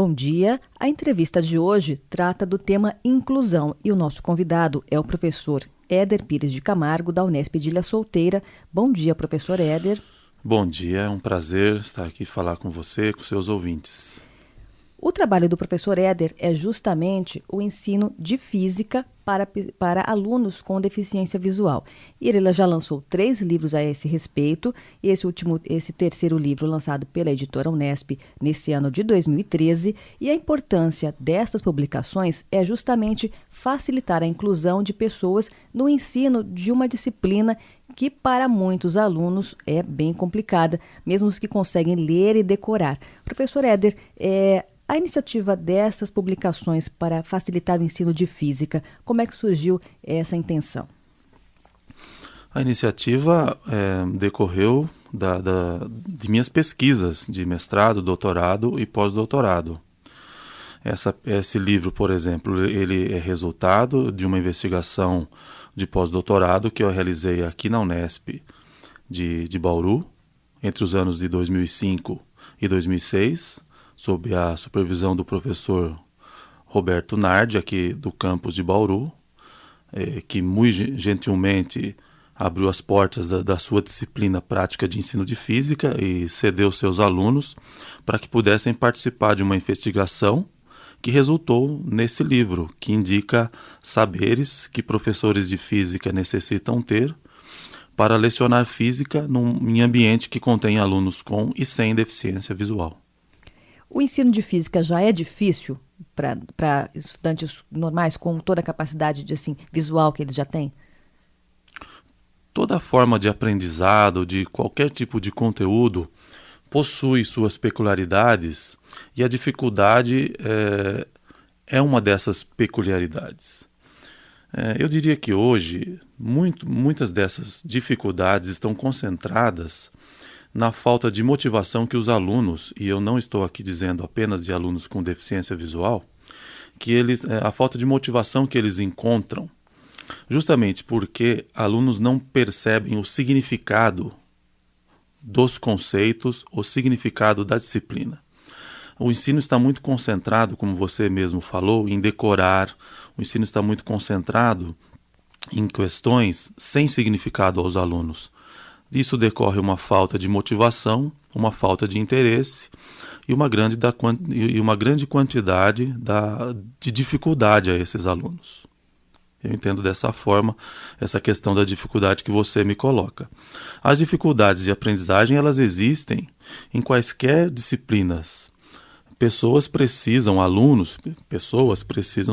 Bom dia. A entrevista de hoje trata do tema inclusão e o nosso convidado é o professor Éder Pires de Camargo, da Unesp de Ilha Solteira. Bom dia, professor Éder. Bom dia, é um prazer estar aqui falar com você, com seus ouvintes. O trabalho do professor Éder é justamente o ensino de física para alunos com deficiência visual. E ele já lançou 3 livros a esse respeito. E esse terceiro livro, lançado pela editora Unesp nesse ano de 2013. E a importância dessas publicações é justamente facilitar a inclusão de pessoas no ensino de uma disciplina que para muitos alunos é bem complicada, mesmo os que conseguem ler e decorar. Professor Éder, a iniciativa dessas publicações para facilitar o ensino de física, como é que surgiu essa intenção? A iniciativa decorreu de minhas pesquisas de mestrado, doutorado e pós-doutorado. Esse livro, por exemplo, ele é resultado de uma investigação de pós-doutorado que eu realizei aqui na Unesp de Bauru, entre os anos de 2005 e 2006, sob a supervisão do professor Roberto Nardi, aqui do campus de Bauru, que muito gentilmente abriu as portas da sua disciplina prática de ensino de física e cedeu seus alunos para que pudessem participar de uma investigação que resultou nesse livro, que indica saberes que professores de física necessitam ter para lecionar física em ambiente que contém alunos com e sem deficiência visual. O ensino de física já é difícil para estudantes normais com toda a capacidade visual que eles já têm? Toda forma de aprendizado, de qualquer tipo de conteúdo, possui suas peculiaridades e a dificuldade é uma dessas peculiaridades. Eu diria que hoje muitas dessas dificuldades estão concentradas na falta de motivação que os alunos, e eu não estou aqui dizendo apenas de alunos com deficiência visual, a falta de motivação que eles encontram, justamente porque alunos não percebem o significado dos conceitos, o significado da disciplina. O ensino está muito concentrado, como você mesmo falou, em decorar, o ensino está muito concentrado em questões sem significado aos alunos. Disso decorre uma falta de motivação, uma falta de interesse e uma grande quantidade de dificuldade a esses alunos. Eu entendo dessa forma essa questão da dificuldade que você me coloca. As dificuldades de aprendizagem, elas existem em quaisquer disciplinas. Pessoas precisam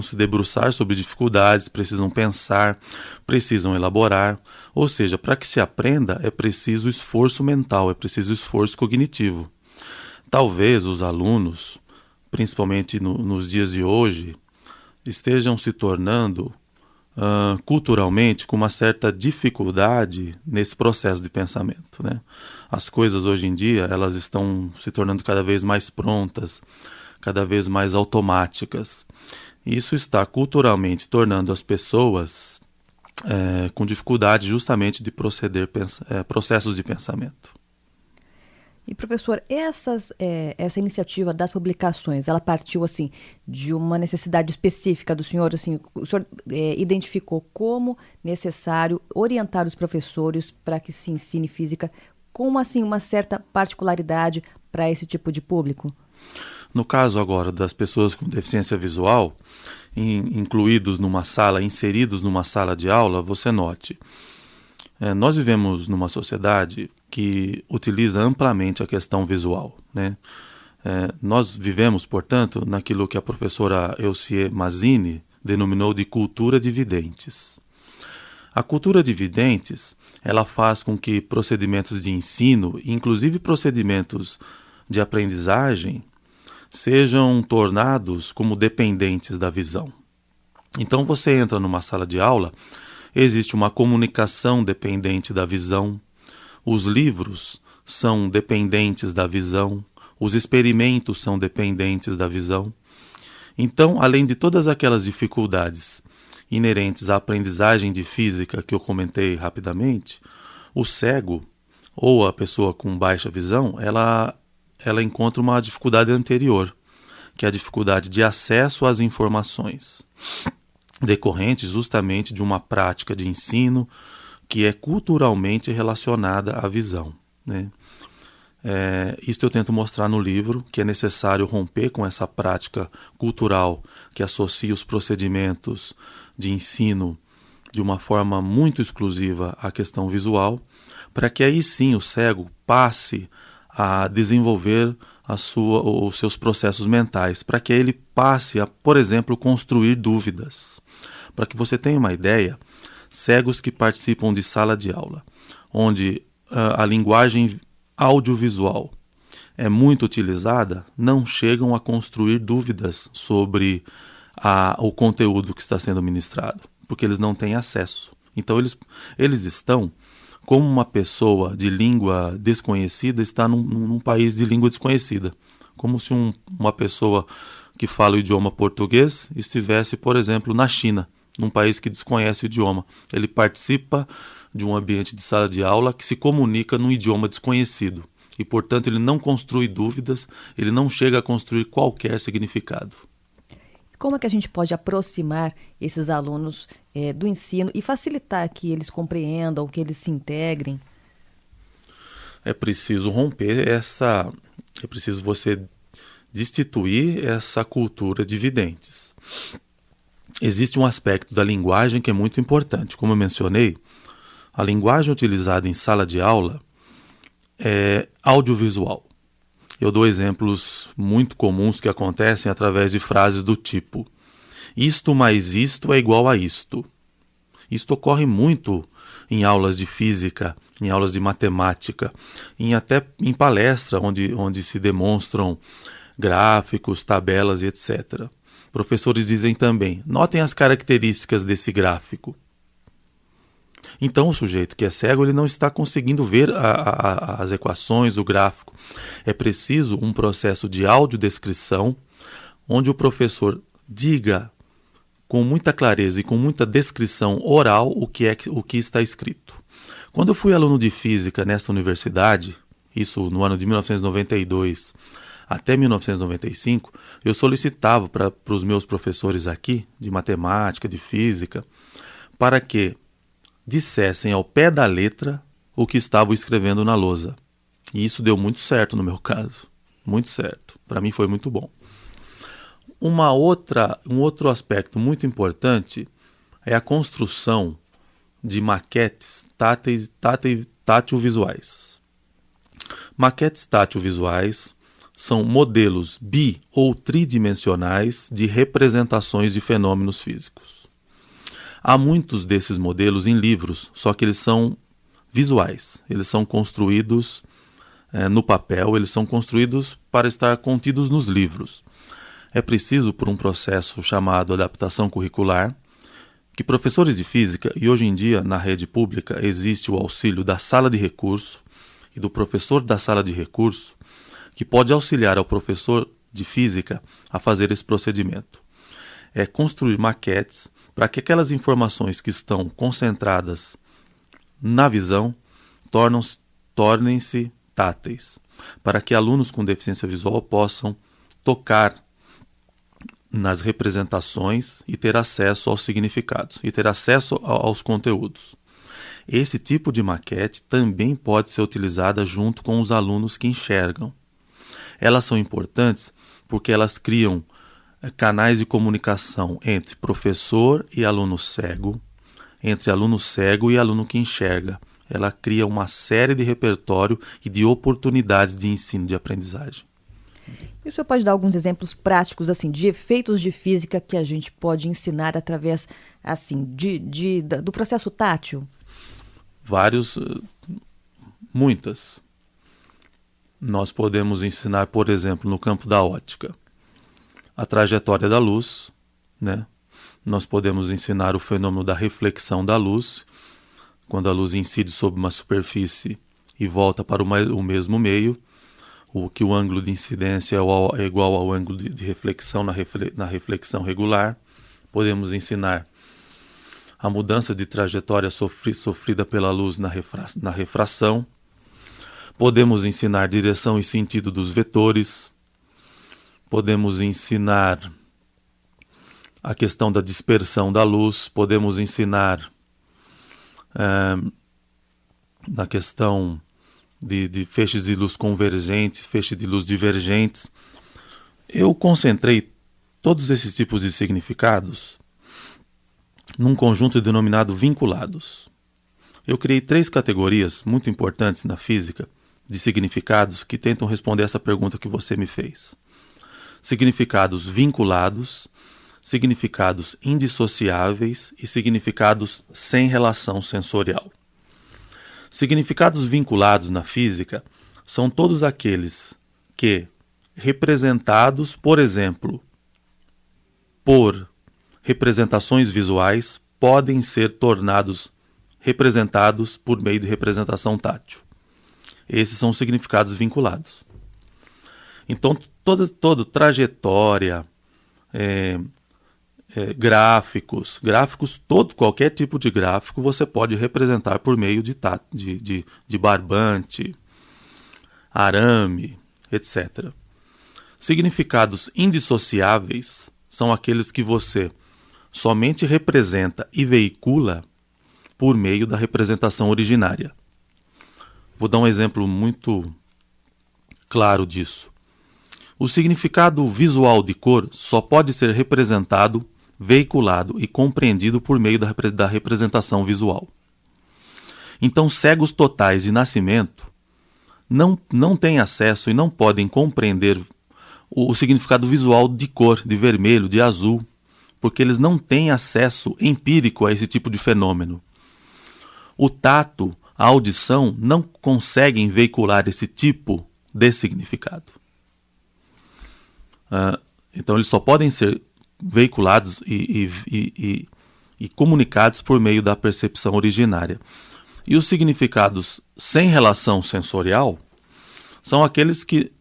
se debruçar sobre dificuldades, precisam pensar, precisam elaborar. Ou seja, para que se aprenda é preciso esforço mental, é preciso esforço cognitivo. Talvez os alunos, principalmente nos dias de hoje, estejam se tornando culturalmente com uma certa dificuldade nesse processo de pensamento, né? As coisas hoje em dia elas estão se tornando cada vez mais prontas, cada vez mais automáticas. Isso está culturalmente tornando as pessoas com dificuldade justamente de processos de pensamento. E, professor, essa iniciativa das publicações, ela partiu de uma necessidade específica do senhor? O senhor identificou como necessário orientar os professores para que se ensine física com uma certa particularidade para esse tipo de público? No caso agora das pessoas com deficiência visual, inseridos numa sala de aula, você note, nós vivemos numa sociedade que utiliza amplamente a questão visual, né? Nós vivemos, portanto, naquilo que a professora Elsie Mazzini denominou de cultura de videntes. A cultura de videntes, ela faz com que procedimentos de ensino, inclusive procedimentos de aprendizagem, sejam tornados como dependentes da visão. Então você entra numa sala de aula, existe uma comunicação dependente da visão, os livros são dependentes da visão, os experimentos são dependentes da visão. Então, além de todas aquelas dificuldades inerentes à aprendizagem de física que eu comentei rapidamente, o cego ou a pessoa com baixa visão, ela encontra uma dificuldade anterior, que é a dificuldade de acesso às informações, decorrente justamente de uma prática de ensino que é culturalmente relacionada à visão, né? Isto eu tento mostrar no livro, que é necessário romper com essa prática cultural que associa os procedimentos de ensino de uma forma muito exclusiva à questão visual, para que aí sim o cego passe a desenvolver os seus processos mentais, para que ele passe a, por exemplo, construir dúvidas. Para que você tenha uma ideia, cegos que participam de sala de aula, onde a linguagem audiovisual é muito utilizada, não chegam a construir dúvidas sobre o conteúdo que está sendo ministrado, porque eles não têm acesso. Então eles estão como uma pessoa de língua desconhecida está num país de língua desconhecida, como se uma pessoa que fala o idioma português estivesse, por exemplo, na China, num país que desconhece o idioma. Ele participa de um ambiente de sala de aula que se comunica num idioma desconhecido. E, portanto, ele não construi dúvidas, ele não chega a construir qualquer significado. Como é que a gente pode aproximar esses alunos do ensino e facilitar que eles compreendam, que eles se integrem? É preciso romper é preciso você destituir essa cultura de videntes. Existe um aspecto da linguagem que é muito importante. Como eu mencionei, a linguagem utilizada em sala de aula é audiovisual. Eu dou exemplos muito comuns que acontecem através de frases do tipo: isto mais isto é igual a isto. Isto ocorre muito em aulas de física, em aulas de matemática, até em palestra onde se demonstram gráficos, tabelas e etc. Professores dizem também: notem as características desse gráfico. Então o sujeito que é cego ele não está conseguindo ver as equações, o gráfico. É preciso um processo de audiodescrição, onde o professor diga com muita clareza e com muita descrição oral o que está escrito. Quando eu fui aluno de física nesta universidade, isso no ano de 1992 até 1995, eu solicitava para os meus professores aqui, de matemática, de física, para que dissessem ao pé da letra o que estavam escrevendo na lousa. E isso deu muito certo no meu caso. Muito certo. Para mim foi muito bom. Um outro aspecto muito importante é a construção de maquetes tátil-visuais. Maquetes tátil-visuais são modelos bi- ou tridimensionais de representações de fenômenos físicos. Há muitos desses modelos em livros, só que eles são visuais. Eles são construídos no papel, eles são construídos para estar contidos nos livros. É preciso, por um processo chamado adaptação curricular, que professores de física, e hoje em dia na rede pública existe o auxílio da sala de recurso e do professor da sala de recurso, que pode auxiliar ao professor de física a fazer esse procedimento. É construir maquetes para que aquelas informações que estão concentradas na visão tornem-se táteis, para que alunos com deficiência visual possam tocar nas representações e ter acesso aos significados, e ter acesso aos conteúdos. Esse tipo de maquete também pode ser utilizada junto com os alunos que enxergam. Elas são importantes porque elas criam canais de comunicação entre professor e aluno cego, entre aluno cego e aluno que enxerga. Ela cria uma série de repertório e de oportunidades de ensino, de aprendizagem. E o senhor pode dar alguns exemplos práticos assim, de efeitos de física que a gente pode ensinar através assim, do processo tátil? Muitas. Nós podemos ensinar, por exemplo, no campo da ótica, a trajetória da luz, né? Nós podemos ensinar o fenômeno da reflexão da luz, quando a luz incide sobre uma superfície e volta para o mesmo meio, que o ângulo de incidência é igual ao ângulo de reflexão na reflexão regular. Podemos ensinar a mudança de trajetória sofrida pela luz na refração. Podemos ensinar direção e sentido dos vetores. podemos ensinar a questão da dispersão da luz, podemos ensinar na questão de feixes de luz convergentes, feixes de luz divergentes. Eu concentrei todos esses tipos de significados num conjunto denominado vinculados. Eu criei 3 categorias muito importantes na física de significados que tentam responder essa pergunta que você me fez. Significados vinculados, significados indissociáveis e significados sem relação sensorial. Significados vinculados na física são todos aqueles que, representados, por exemplo, por representações visuais, podem ser tornados representados por meio de representação tátil. Esses são os significados vinculados. Então, toda trajetória, gráficos, qualquer tipo de gráfico você pode representar por meio de barbante, arame, etc. Significados indissociáveis são aqueles que você somente representa e veicula por meio da representação originária. Vou dar um exemplo muito claro disso. O significado visual de cor só pode ser representado, veiculado e compreendido por meio da representação visual. Então, cegos totais de nascimento não têm acesso e não podem compreender o significado visual de cor, de vermelho, de azul, porque eles não têm acesso empírico a esse tipo de fenômeno. O tato, a audição não conseguem veicular esse tipo de significado. Então eles só podem ser veiculados e comunicados por meio da percepção originária. E os significados sem relação sensorial são aqueles que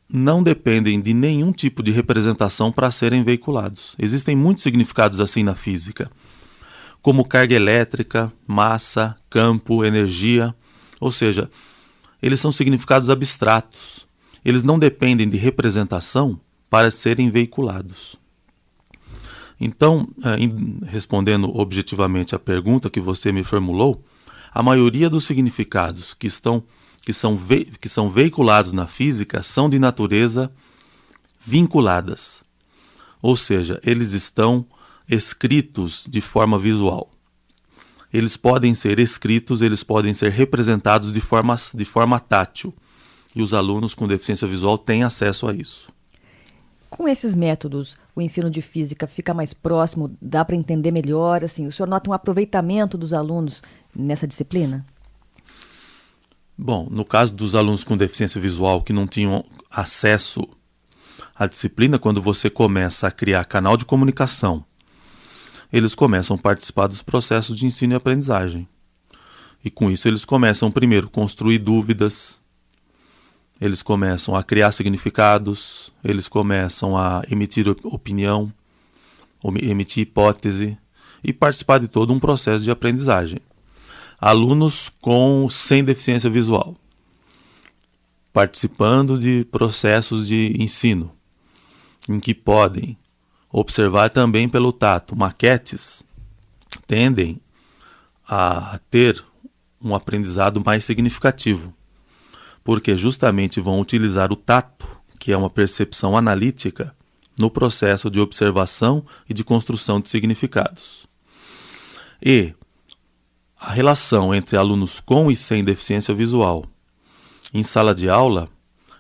não dependem de nenhum tipo de representação para serem veiculados. Existem muitos significados assim na física, como carga elétrica, massa, campo, energia. Ou seja, eles são significados abstratos. Eles não dependem de representação para serem veiculados. Então, respondendo objetivamente à pergunta que você me formulou, a maioria dos significados que são veiculados na física são de natureza vinculadas. Ou seja, eles estão escritos de forma visual. Eles podem ser escritos, eles podem ser representados de forma tátil. E os alunos com deficiência visual têm acesso a isso. Com esses métodos, o ensino de física fica mais próximo, dá para entender melhor? Assim, o senhor nota um aproveitamento dos alunos nessa disciplina? Bom, no caso dos alunos com deficiência visual que não tinham acesso à disciplina, quando você começa a criar canal de comunicação, eles começam a participar dos processos de ensino e aprendizagem. E com isso eles começam primeiro a construir dúvidas, eles começam a criar significados, eles começam a emitir opinião, emitir hipótese e participar de todo um processo de aprendizagem. Alunos sem deficiência visual, participando de processos de ensino, em que podem observar também pelo tato. Maquetes tendem a ter um aprendizado mais significativo, porque justamente vão utilizar o tato, que é uma percepção analítica, no processo de observação e de construção de significados. E a relação entre alunos com e sem deficiência visual em sala de aula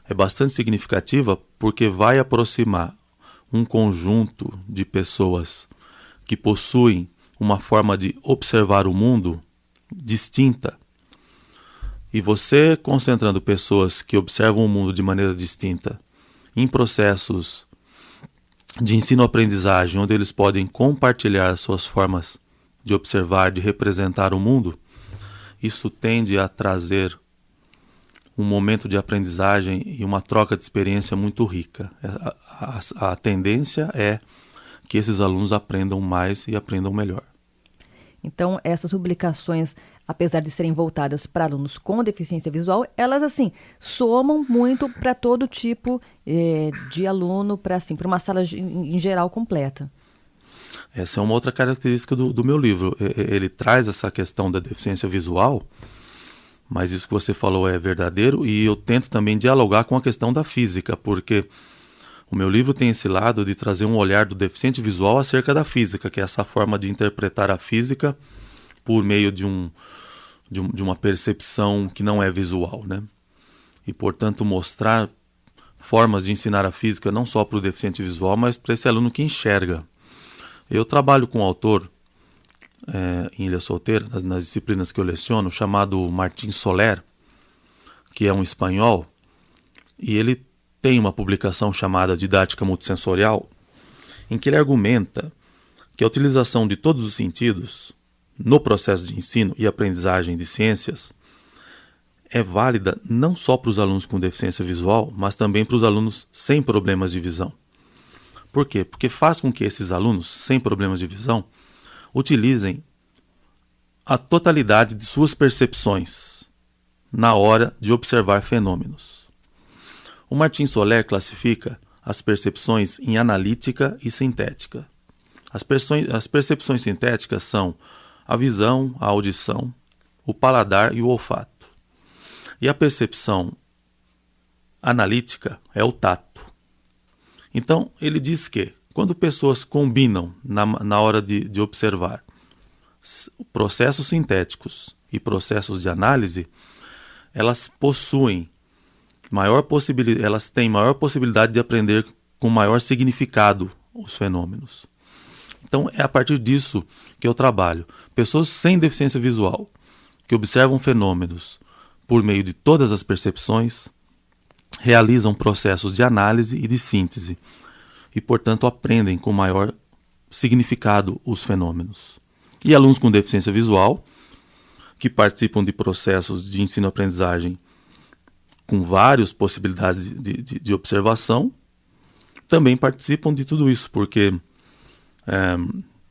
é bastante significativa, porque vai aproximar um conjunto de pessoas que possuem uma forma de observar o mundo distinta. E você concentrando pessoas que observam o mundo de maneira distinta em processos de ensino-aprendizagem, onde eles podem compartilhar suas formas de observar, de representar o mundo, isso tende a trazer um momento de aprendizagem e uma troca de experiência muito rica. A tendência é que esses alunos aprendam mais e aprendam melhor. Então, essas publicações apesar de serem voltadas para alunos com deficiência visual, elas assim somam muito para todo tipo de aluno, para assim, para uma sala em geral completa. Essa é uma outra característica do meu livro. Ele traz essa questão da deficiência visual, mas isso que você falou é verdadeiro, e eu tento também dialogar com a questão da física, porque o meu livro tem esse lado de trazer um olhar do deficiente visual acerca da física, que é essa forma de interpretar a física por meio de uma percepção que não é visual, né? E, portanto, mostrar formas de ensinar a física não só para o deficiente visual, mas para esse aluno que enxerga. Eu trabalho com um autor em Ilha Solteira, nas disciplinas que eu leciono, chamado Martín Soler, que é um espanhol, e ele tem uma publicação chamada Didática Multissensorial, em que ele argumenta que a utilização de todos os sentidos no processo de ensino e aprendizagem de ciências é válida não só para os alunos com deficiência visual, mas também para os alunos sem problemas de visão. Por quê? Porque faz com que esses alunos sem problemas de visão utilizem a totalidade de suas percepções na hora de observar fenômenos. O Martín Soler classifica as percepções em analítica e sintética. As percepções sintéticas são a visão, a audição, o paladar e o olfato. E a percepção analítica é o tato. Então, ele diz que, quando pessoas combinam na hora de observar processos sintéticos e processos de análise, elas têm maior possibilidade de aprender com maior significado os fenômenos. Então, é a partir disso que eu trabalho. Pessoas sem deficiência visual, que observam fenômenos por meio de todas as percepções, realizam processos de análise e de síntese e, portanto, aprendem com maior significado os fenômenos. E alunos com deficiência visual, que participam de processos de ensino-aprendizagem com várias possibilidades de observação, também participam de tudo isso, porque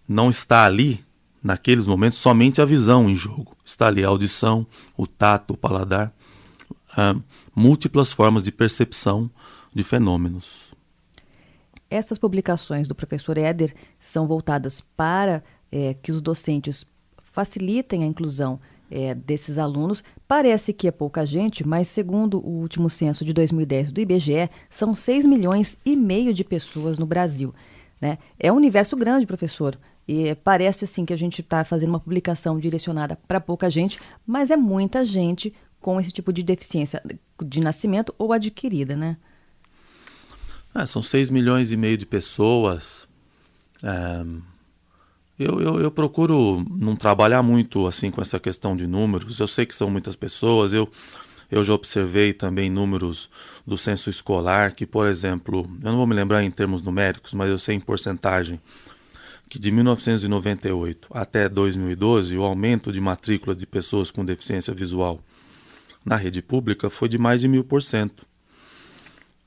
não está ali, naqueles momentos, somente a visão em jogo. Está ali a audição, o tato, o paladar, múltiplas formas de percepção de fenômenos. Essas publicações do professor Éder são voltadas para que os docentes facilitem a inclusão desses alunos. Parece que é pouca gente, mas segundo o último censo de 2010 do IBGE, são 6,5 milhões de pessoas no Brasil, né? É um universo grande, professor, e parece assim que a gente está fazendo uma publicação direcionada para pouca gente, mas é muita gente com esse tipo de deficiência de nascimento ou adquirida, né? São 6,5 milhões de pessoas. Eu procuro não trabalhar muito assim com essa questão de números. Eu sei que são muitas pessoas. Eu já observei também números do censo escolar que, por exemplo, eu não vou me lembrar em termos numéricos, mas eu sei em porcentagem que de 1998 até 2012 o aumento de matrículas de pessoas com deficiência visual na rede pública foi de mais de 1000%.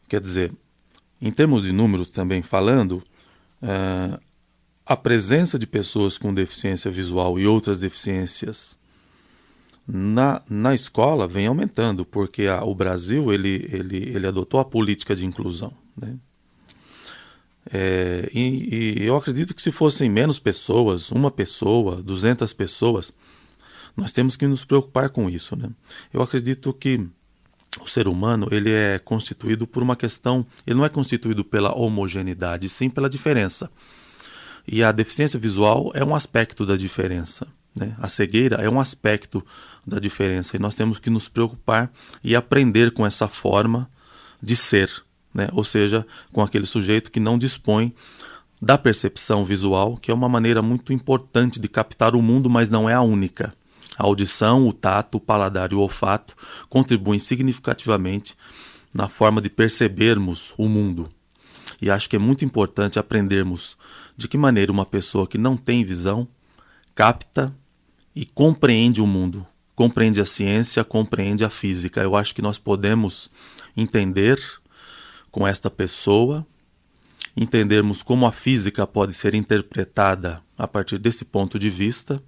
Quer dizer, em termos de números também falando, a presença de pessoas com deficiência visual e outras deficiências na escola vem aumentando, porque o Brasil ele adotou a política de inclusão, né? E eu acredito que se fossem menos pessoas, 1 pessoa, 200 pessoas, nós temos que nos preocupar com isso, né? Eu acredito que o ser humano ele é constituído por uma questão, ele não é constituído pela homogeneidade, sim pela diferença. E a deficiência visual é um aspecto da diferença, né? A cegueira é um aspecto da diferença e nós temos que nos preocupar e aprender com essa forma de ser, né? Ou seja, com aquele sujeito que não dispõe da percepção visual, que é uma maneira muito importante de captar o mundo, mas não é a única. A audição, o tato, o paladar e o olfato contribuem significativamente na forma de percebermos o mundo. E acho que é muito importante aprendermos de que maneira uma pessoa que não tem visão capta e compreende o mundo, compreende a ciência, compreende a física. Eu acho que nós podemos entender com esta pessoa, entendermos como a física pode ser interpretada a partir desse ponto de vista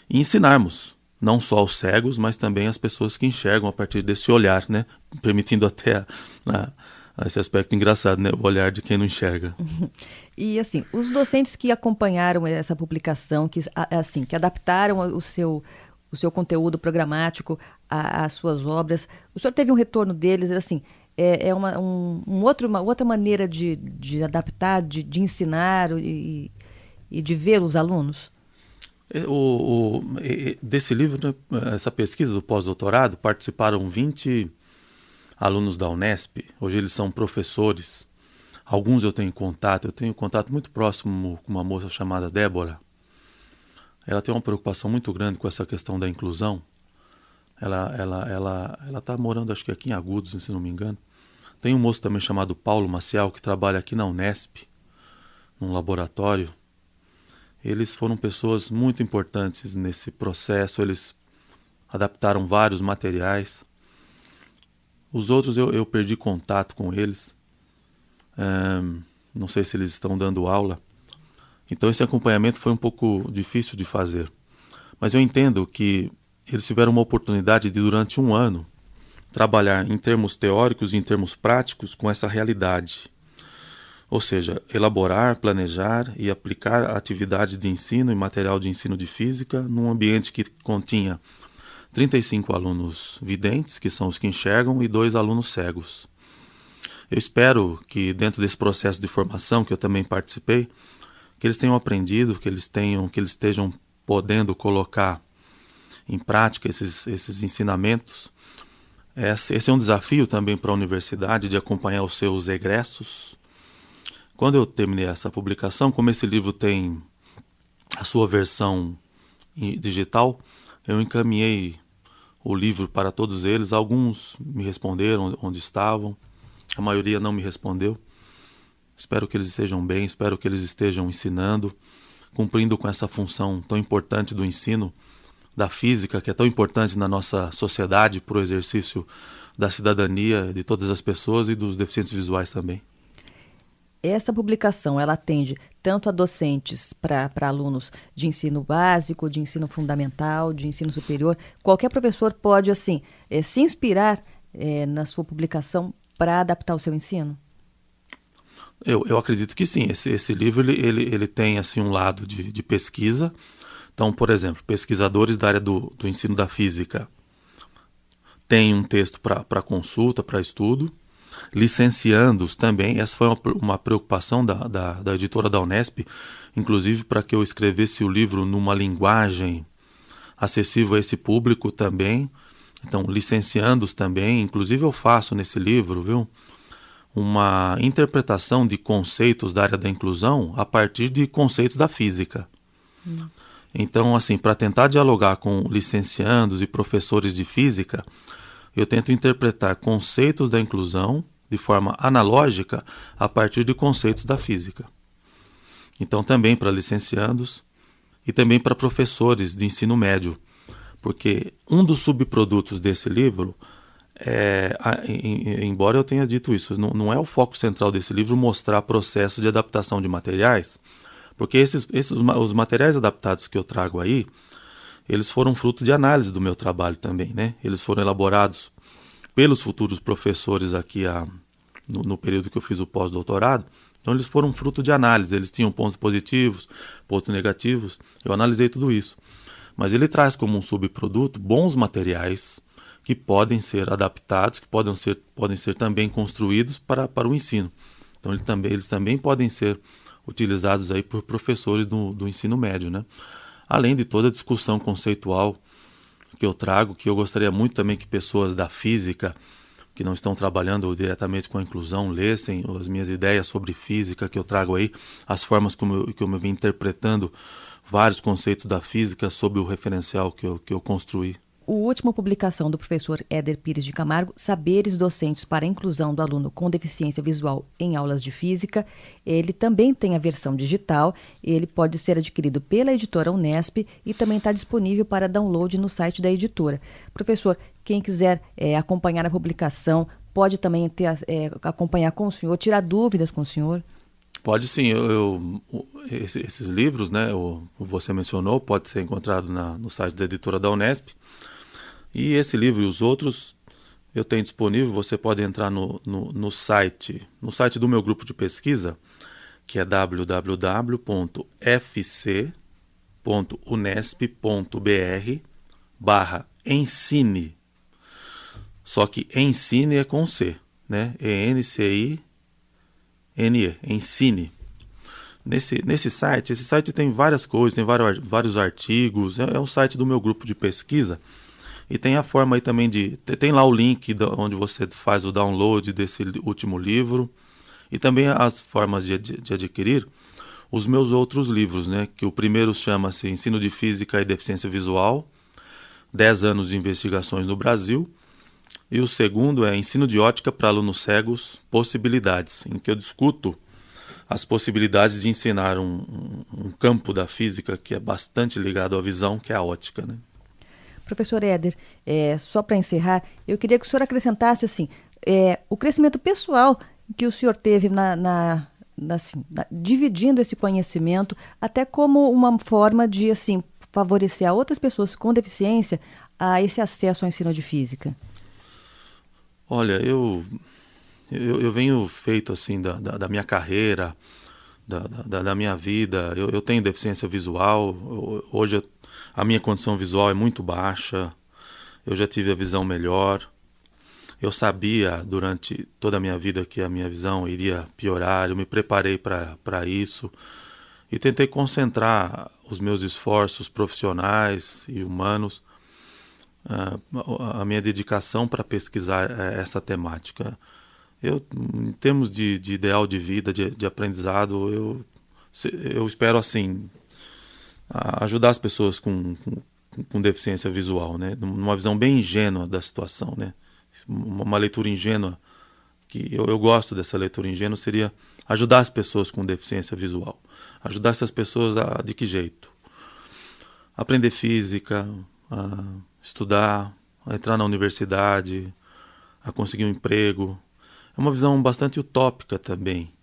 e ensinarmos não só os cegos, mas também as pessoas que enxergam a partir desse olhar, né? Permitindo até esse aspecto engraçado, né? O olhar de quem não enxerga. E assim, os docentes que acompanharam essa publicação, que adaptaram o seu conteúdo programático às suas obras, o senhor teve um retorno deles, assim, uma outra maneira de adaptar, de ensinar e de ver os alunos? Desse livro, né, essa pesquisa do pós-doutorado, participaram 20 alunos da Unesp. Hoje eles são professores. Alguns eu tenho contato muito próximo com uma moça chamada Débora. Ela tem uma preocupação muito grande com essa questão da inclusão. Ela está morando, acho que aqui em Agudos, se não me engano. Tem um moço também chamado Paulo Maciel, que trabalha aqui na Unesp, num laboratório. Eles foram pessoas muito importantes nesse processo, eles adaptaram vários materiais. Os outros eu perdi contato com eles, não sei se eles estão dando aula. Então esse acompanhamento foi um pouco difícil de fazer. Mas eu entendo que eles tiveram uma oportunidade de, durante um ano, trabalhar em termos teóricos e em termos práticos com essa realidade. Ou seja, elaborar, planejar e aplicar atividades de ensino e material de ensino de física num ambiente que continha 35 alunos videntes, que são os que enxergam, e 2 alunos cegos. Eu espero que dentro desse processo de formação, que eu também participei, que eles tenham aprendido, que eles estejam podendo colocar em prática esses ensinamentos. Esse é um desafio também para a universidade, de acompanhar os seus egressos. Quando eu terminei essa publicação, como esse livro tem a sua versão digital, eu encaminhei o livro para todos eles. Alguns me responderam onde estavam, a maioria não me respondeu. Espero que eles estejam bem, espero que eles estejam ensinando, cumprindo com essa função tão importante do ensino da física, que é tão importante na nossa sociedade para o exercício da cidadania de todas as pessoas e dos deficientes visuais também. Essa publicação, ela atende tanto a docentes para alunos de ensino básico, de ensino fundamental, de ensino superior. Qualquer professor pode, assim, se inspirar na sua publicação para adaptar o seu ensino? Eu acredito que sim. Esse livro ele tem assim, um lado de pesquisa. Então, por exemplo, pesquisadores da área do ensino da física têm um texto para consulta, para estudo. Licenciandos também, essa foi uma preocupação da editora da Unesp, inclusive para que eu escrevesse o livro numa linguagem acessível a esse público também. Então, licenciandos também, inclusive eu faço nesse livro, viu, uma interpretação de conceitos da área da inclusão a partir de conceitos da física. Então, assim, para tentar dialogar com licenciandos e professores de física, eu tento interpretar conceitos da inclusão de forma analógica a partir de conceitos da física. Então, também para licenciandos e também para professores de ensino médio, porque um dos subprodutos desse livro, embora eu tenha dito isso, não é o foco central desse livro mostrar processo de adaptação de materiais, porque os materiais adaptados que eu trago aí, eles foram fruto de análise do meu trabalho também, né? Eles foram elaborados pelos futuros professores aqui no período que eu fiz o pós-doutorado. Então eles foram fruto de análise, eles tinham pontos positivos, pontos negativos, eu analisei tudo isso. Mas ele traz como um subproduto bons materiais que podem ser adaptados, que podem ser também construídos para o ensino. Então eles também podem ser utilizados aí por professores do ensino médio, né? Além de toda a discussão conceitual que eu trago, que eu gostaria muito também que pessoas da física, que não estão trabalhando diretamente com a inclusão, lessem as minhas ideias sobre física que eu trago aí, as formas que eu vim interpretando vários conceitos da física sob o referencial que eu construí. A última publicação do professor Éder Pires de Camargo, Saberes Docentes para a Inclusão do Aluno com Deficiência Visual em Aulas de Física, ele também tem a versão digital, ele pode ser adquirido pela editora Unesp e também está disponível para download no site da editora. Professor, quem quiser acompanhar a publicação, pode também acompanhar com o senhor, tirar dúvidas com o senhor? Pode sim, esses livros, né, você mencionou, pode ser encontrado no site da editora da Unesp. E esse livro e os outros eu tenho disponível, você pode entrar no site do meu grupo de pesquisa, que é www.fc.unesp.br/ensine. Só que ensine é com C, né? ENCINE, ensine. Esse site tem várias coisas, tem vários artigos, é um site do meu grupo de pesquisa. E tem a forma aí também tem lá o link onde você faz o download desse último livro. E também as formas de adquirir os meus outros livros, né? Que o primeiro chama-se Ensino de Física e Deficiência Visual, 10 anos de investigações no Brasil. E o segundo é Ensino de Ótica para Alunos Cegos, Possibilidades, em que eu discuto as possibilidades de ensinar um campo da física que é bastante ligado à visão, que é a ótica, né? Professor Éder, só para encerrar, eu queria que o senhor acrescentasse assim, o crescimento pessoal que o senhor teve dividindo esse conhecimento, até como uma forma de assim, favorecer a outras pessoas com deficiência a esse acesso ao ensino de física. Olha, eu venho feito assim da minha carreira, da minha vida. Eu tenho deficiência visual. Hoje a minha condição visual é muito baixa. Eu já tive a visão melhor. Eu sabia durante toda a minha vida que a minha visão iria piorar. Eu me preparei para isso e tentei concentrar os meus esforços profissionais e humanos, a minha dedicação para pesquisar essa temática. Em termos de ideal de vida, de aprendizado, eu espero assim ajudar as pessoas com deficiência visual, né? Numa visão bem ingênua da situação, né? Uma leitura ingênua, que eu gosto dessa leitura ingênua, seria ajudar as pessoas com deficiência visual. Ajudar essas pessoas de que jeito? Aprender física, a estudar, a entrar na universidade, a conseguir um emprego. É uma visão bastante utópica também.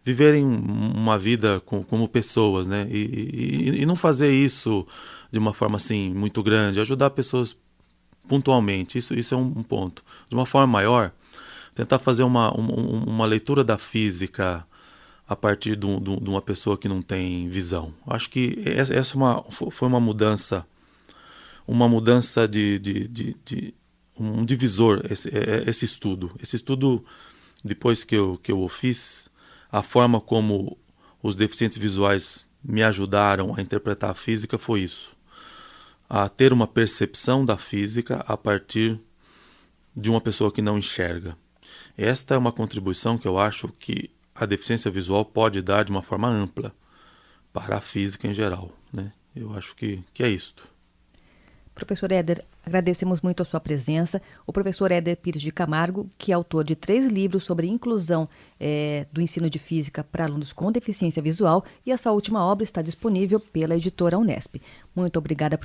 Viverem uma vida como pessoas, né? E não fazer isso de uma forma assim muito grande, ajudar pessoas pontualmente, isso é um ponto. De uma forma maior, tentar fazer uma leitura da física a partir de uma pessoa que não tem visão. Acho que essa foi uma mudança de um divisor, esse estudo. Esse estudo, depois que eu o fiz, a forma como os deficientes visuais me ajudaram a interpretar a física foi isso. A ter uma percepção da física a partir de uma pessoa que não enxerga. Esta é uma contribuição que eu acho que a deficiência visual pode dar de uma forma ampla para a física em geral, né? Eu acho que é isto. Professor Éder, agradecemos muito a sua presença. O professor Éder Pires de Camargo, que é autor de 3 livros sobre inclusão do ensino de física para alunos com deficiência visual, e essa última obra está disponível pela editora Unesp. Muito obrigada.